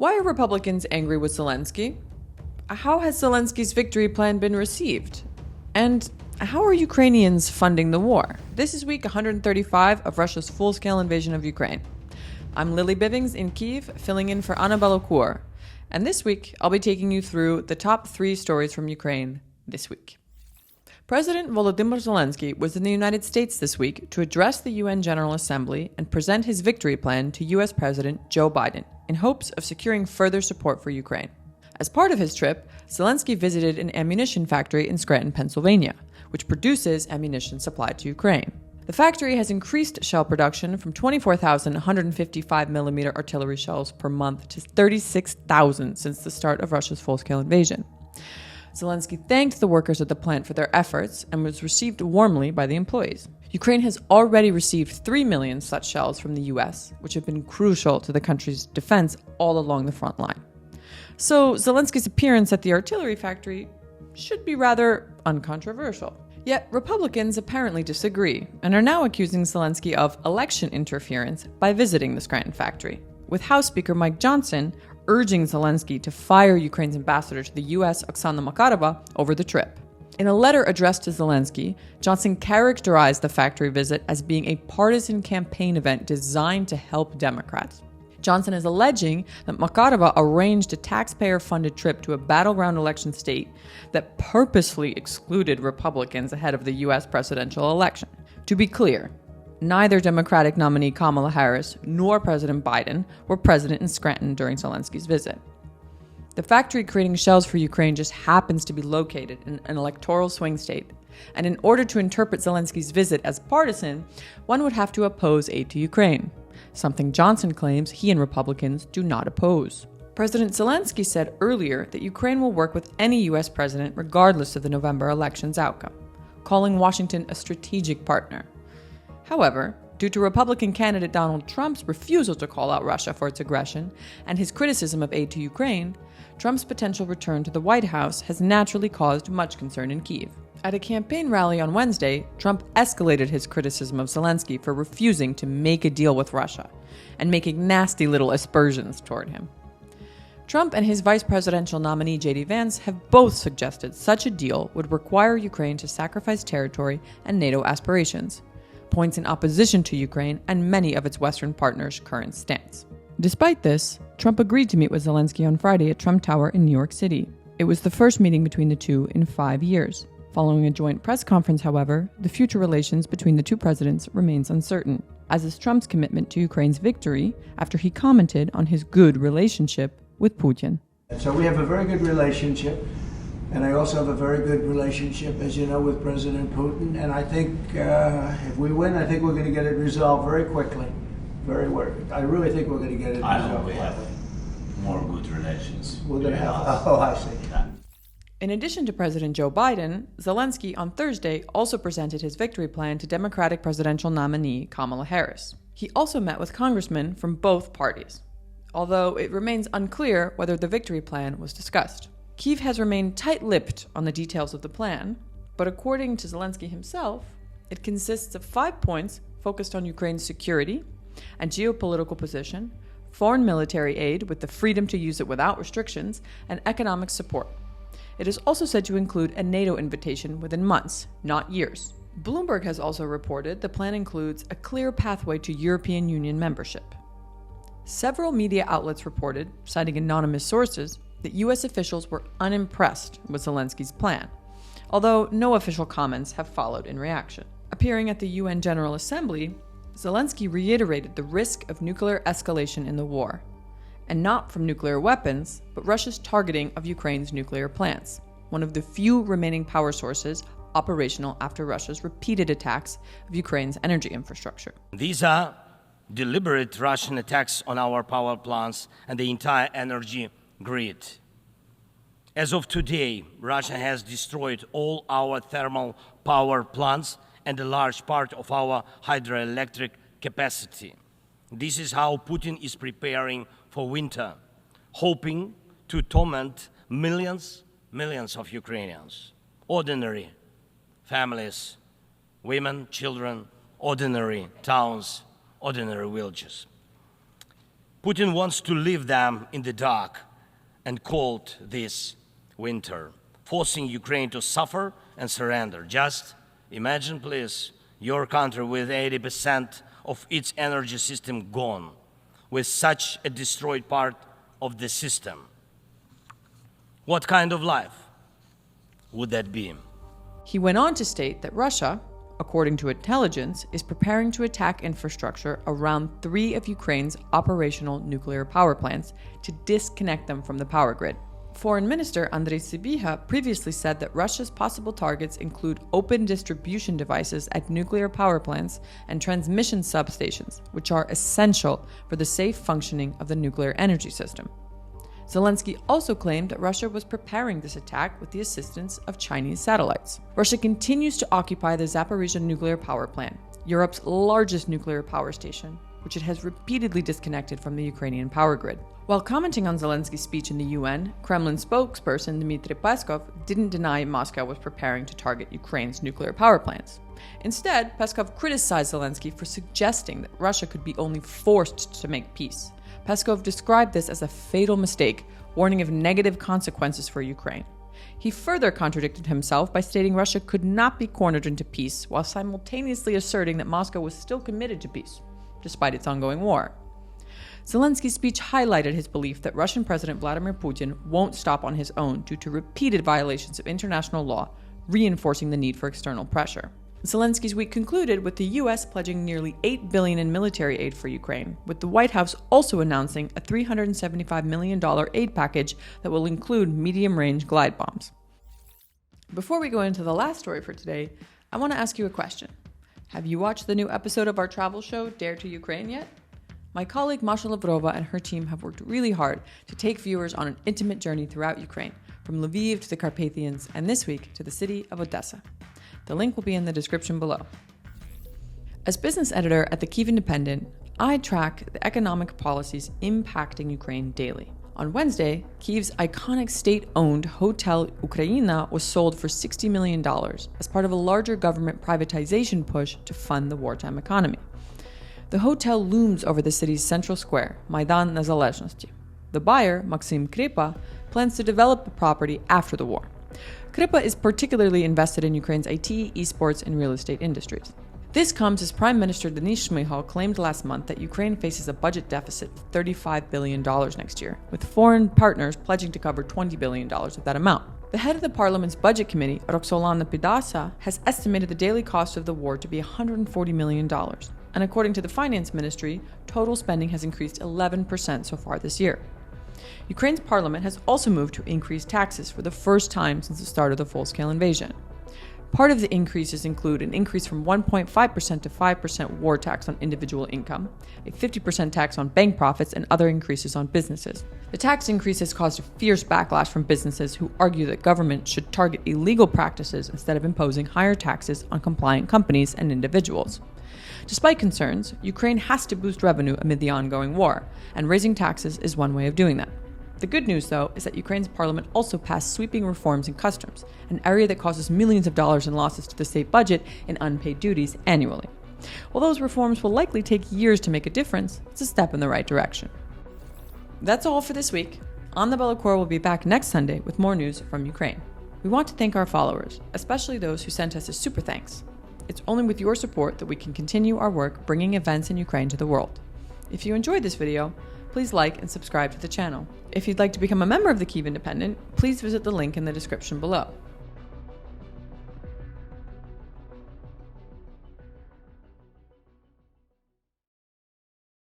Why are Republicans angry with Zelensky? How has Zelensky's victory plan been received? And how are Ukrainians funding the war? This is week 135 of Russia's full-scale invasion of Ukraine. I'm Lili Bivings in Kyiv, filling in for Annabella Kaur. And this week, I'll be taking you through the top 3 stories from Ukraine this week. President Volodymyr Zelensky was in the United States this week to address the UN General Assembly and present his victory plan to US President Joe Biden in hopes of securing further support for Ukraine. As part of his trip, Zelensky visited an ammunition factory in Scranton, Pennsylvania, which produces ammunition supplied to Ukraine. The factory has increased shell production from 24,000 155mm artillery shells per month to 36,000 since the start of Russia's full-scale invasion. Zelensky thanked the workers at the plant for their efforts and was received warmly by the employees. Ukraine has already received 3 million such shells from the US, which have been crucial to the country's defense all along the front line. So Zelensky's appearance at the artillery factory should be rather uncontroversial. Yet Republicans apparently disagree and are now accusing Zelensky of election interference by visiting the Scranton factory, with House Speaker Mike Johnson urging Zelensky to fire Ukraine's ambassador to the US, Oksana Makarova, over the trip. In a letter addressed to Zelensky, Johnson characterized the factory visit as being a partisan campaign event designed to help Democrats. Johnson is alleging that Makarova arranged a taxpayer-funded trip to a battleground election state that purposely excluded Republicans ahead of the US presidential election. To be clear, neither Democratic nominee Kamala Harris nor President Biden were present in Scranton during Zelensky's visit. The factory creating shells for Ukraine just happens to be located in an electoral swing state, and in order to interpret Zelensky's visit as partisan, one would have to oppose aid to Ukraine, something Johnson claims he and Republicans do not oppose. President Zelensky said earlier that Ukraine will work with any US president regardless of the November election's outcome, calling Washington a strategic partner. However, due to Republican candidate Donald Trump's refusal to call out Russia for its aggression and his criticism of aid to Ukraine, Trump's potential return to the White House has naturally caused much concern in Kyiv. At a campaign rally on Wednesday, Trump escalated his criticism of Zelensky for refusing to make a deal with Russia and making nasty little aspersions toward him. Trump and his vice presidential nominee J.D. Vance have both suggested such a deal would require Ukraine to sacrifice territory and NATO aspirations, points in opposition to Ukraine and many of its Western partners' current stance. Despite this, Trump agreed to meet with Zelensky on Friday at Trump Tower in New York City. It was the first meeting between the two in 5 years. Following a joint press conference, however, the future relations between the two presidents remains uncertain, as is Trump's commitment to Ukraine's victory after he commented on his good relationship with Putin. So we have a very good relationship, and I also have a very good relationship, as you know, with President Putin. And I think if we win, I think we're going to get it resolved very quickly. I really think we're going to get it resolved. I hope we have more good relations. We're going to have. Oh, I see. In addition to President Joe Biden, Zelensky on Thursday also presented his victory plan to Democratic presidential nominee Kamala Harris. He also met with congressmen from both parties, although it remains unclear whether the victory plan was discussed. Kyiv has remained tight-lipped on the details of the plan, but according to Zelensky himself, it consists of 5 points focused on Ukraine's security and geopolitical position, foreign military aid with the freedom to use it without restrictions, and economic support. It is also said to include a NATO invitation within months, not years. Bloomberg has also reported the plan includes a clear pathway to European Union membership. Several media outlets reported, citing anonymous sources, that U.S. officials were unimpressed with Zelensky's plan, although no official comments have followed in reaction. Appearing at the UN General Assembly, Zelensky reiterated the risk of nuclear escalation in the war, and not from nuclear weapons, but Russia's targeting of Ukraine's nuclear plants, one of the few remaining power sources operational after Russia's repeated attacks of Ukraine's energy infrastructure. These are deliberate Russian attacks on our power plants and the entire energy grid. As of today, Russia has destroyed all our thermal power plants and a large part of our hydroelectric capacity. This is how Putin is preparing for winter, hoping to torment millions of Ukrainians, ordinary families, women, children, ordinary towns, ordinary villages. Putin wants to leave them in the dark and cold this winter, forcing Ukraine to suffer and surrender. Just imagine, please, your country with 80% of its energy system gone, with such a destroyed part of the system. What kind of life would that be? He went on to state that Russia, according to intelligence, is preparing to attack infrastructure around 3 of Ukraine's operational nuclear power plants to disconnect them from the power grid. Foreign Minister Andrei Sybiha previously said that Russia's possible targets include open distribution devices at nuclear power plants and transmission substations, which are essential for the safe functioning of the nuclear energy system. Zelensky also claimed that Russia was preparing this attack with the assistance of Chinese satellites. Russia continues to occupy the Zaporizhzhia nuclear power plant, Europe's largest nuclear power station, which it has repeatedly disconnected from the Ukrainian power grid. While commenting on Zelensky's speech in the UN, Kremlin spokesperson Dmitry Peskov didn't deny Moscow was preparing to target Ukraine's nuclear power plants. Instead, Peskov criticized Zelensky for suggesting that Russia could be only forced to make peace. Peskov described this as a fatal mistake, warning of negative consequences for Ukraine. He further contradicted himself by stating Russia could not be cornered into peace, while simultaneously asserting that Moscow was still committed to peace, despite its ongoing war. Zelensky's speech highlighted his belief that Russian President Vladimir Putin won't stop on his own due to repeated violations of international law, reinforcing the need for external pressure. Zelensky's week concluded with the U.S. pledging nearly $8 billion in military aid for Ukraine, with the White House also announcing a $375 million aid package that will include medium-range glide bombs. Before we go into the last story for today, I want to ask you a question. Have you watched the new episode of our travel show, Dare to Ukraine, yet? My colleague Masha Lavrova and her team have worked really hard to take viewers on an intimate journey throughout Ukraine, from Lviv to the Carpathians, and this week to the city of Odessa. The link will be in the description below. As business editor at the Kyiv Independent, I track the economic policies impacting Ukraine daily. On Wednesday, Kyiv's iconic state-owned Hotel Ukraina was sold for $60 million as part of a larger government privatization push to fund the wartime economy. The hotel looms over the city's central square, Maidan Nezalezhnosti. The buyer, Maxim Kripa, plans to develop the property after the war. Kripa is particularly invested in Ukraine's IT, esports, and real estate industries. This comes as Prime Minister Denis Shmyhal claimed last month that Ukraine faces a budget deficit of $35 billion next year, with foreign partners pledging to cover $20 billion of that amount. The head of the parliament's budget committee, Roxolana Pidasa, has estimated the daily cost of the war to be $140 million. And according to the finance ministry, total spending has increased 11% so far this year. Ukraine's parliament has also moved to increase taxes for the first time since the start of the full-scale invasion. Part of the increases include an increase from 1.5% to 5% war tax on individual income, a 50% tax on bank profits, and other increases on businesses. The tax increase has caused a fierce backlash from businesses who argue that government should target illegal practices instead of imposing higher taxes on compliant companies and individuals. Despite concerns, Ukraine has to boost revenue amid the ongoing war, and raising taxes is one way of doing that. The good news, though, is that Ukraine's parliament also passed sweeping reforms in customs, an area that causes millions of dollars in losses to the state budget in unpaid duties annually. While those reforms will likely take years to make a difference, it's a step in the right direction. That's all for this week. On the Bellacore will be back next Sunday with more news from Ukraine. We want to thank our followers, especially those who sent us a super thanks. It's only with your support that we can continue our work bringing events in Ukraine to the world. If you enjoyed this video, please like and subscribe to the channel. If you'd like to become a member of the Kyiv Independent, please visit the link in the description below.